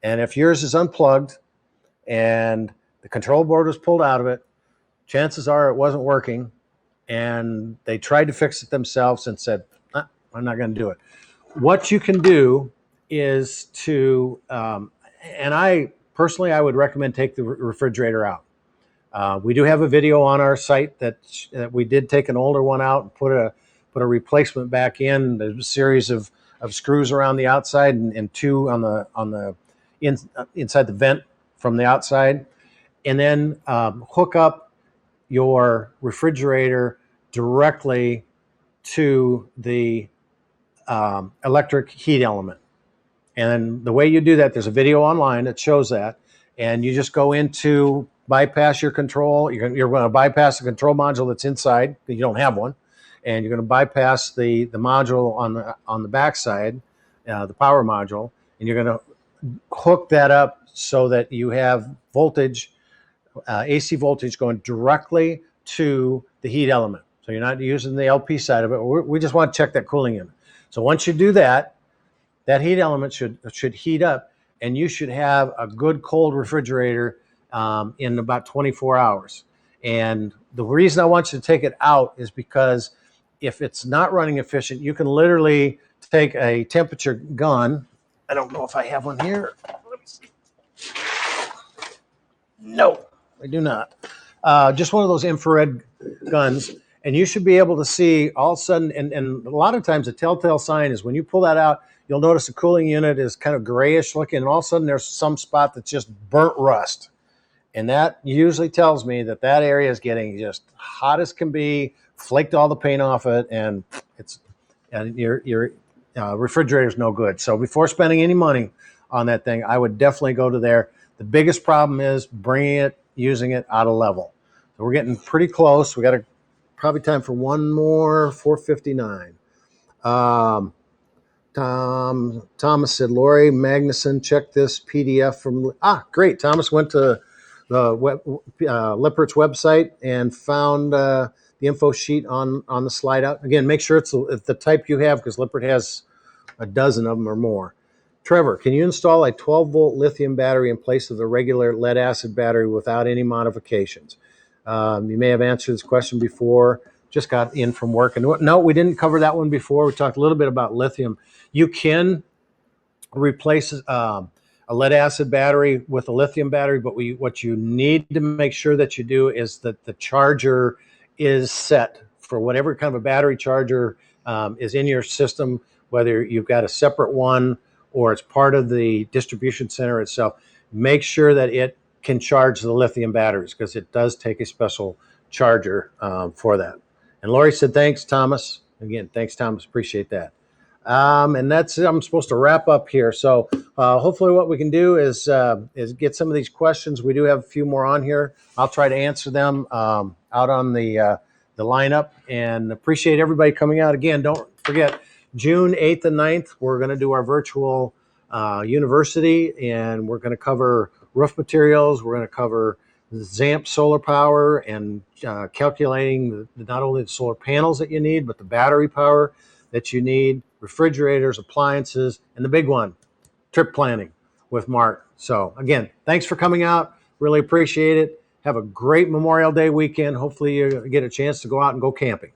And if yours is unplugged and the control board was pulled out of it, chances are it wasn't working, and they tried to fix it themselves and said, I'm not going to do it. What you can do is to, and I personally, I would recommend take the refrigerator out. We do have a video on our site that we did take an older one out and put a replacement back in. There's a series of screws around the outside and two on the inside the vent from the outside, and then hook up your refrigerator directly to the electric heat element. And the way you do that, there's a video online that shows that. And you just go into bypass your control. You're going to bypass the control module that's inside, because you don't have one. And you're going to bypass the module on the backside, the power module. And you're going to hook that up so that you have voltage, AC voltage going directly to the heat element. So you're not using the LP side of it. We just want to check that cooling unit. So once you do that, that heat element should heat up, and you should have a good cold refrigerator in about 24 hours. And the reason I want you to take it out is because if it's not running efficient, you can literally take a temperature gun. I don't know if I have one here. Let me see. No, I do not. Just one of those infrared guns. And you should be able to see all of a sudden, and a lot of times a telltale sign is when you pull that out, you'll notice the cooling unit is kind of grayish looking, and all of a sudden there's some spot that's just burnt rust. And that usually tells me that that area is getting just hot as can be, flaked all the paint off it, and your refrigerator is no good. So before spending any money on that thing, I would definitely go to there. The biggest problem is bringing it, using it out of level. So we're getting pretty close. We got probably time for one more, 4:59. Thomas said, Lori Magnuson, check this PDF from, great. Thomas went to the Lippert's website and found the info sheet on the slide out. Again, make sure it's the type you have, because Lippert has a dozen of them or more. Trevor, can you install a 12-volt lithium battery in place of the regular lead acid battery without any modifications? You may have answered this question before. Just got in from work. And no, we didn't cover that one before. We talked a little bit about lithium. You can replace a lead acid battery with a lithium battery, but what you need to make sure that you do is that the charger is set for whatever kind of a battery charger is in your system, whether you've got a separate one or it's part of the distribution center itself. Make sure that it can charge the lithium batteries, because it does take a special charger for that. And Lori said, thanks, Thomas. Again, thanks, Thomas. Appreciate that. And that's it. I'm supposed to wrap up here. So hopefully what we can do is get some of these questions. We do have a few more on here. I'll try to answer them out on the lineup, and appreciate everybody coming out. Again, don't forget, June 8th and 9th, we're going to do our virtual University, and we're going to cover roof materials. We're going to cover ZAMP solar power and calculating not only the solar panels that you need, but the battery power that you need, refrigerators, appliances, and the big one, trip planning with Mark. So again, thanks for coming out. Really appreciate it. Have a great Memorial Day weekend. Hopefully you get a chance to go out and go camping.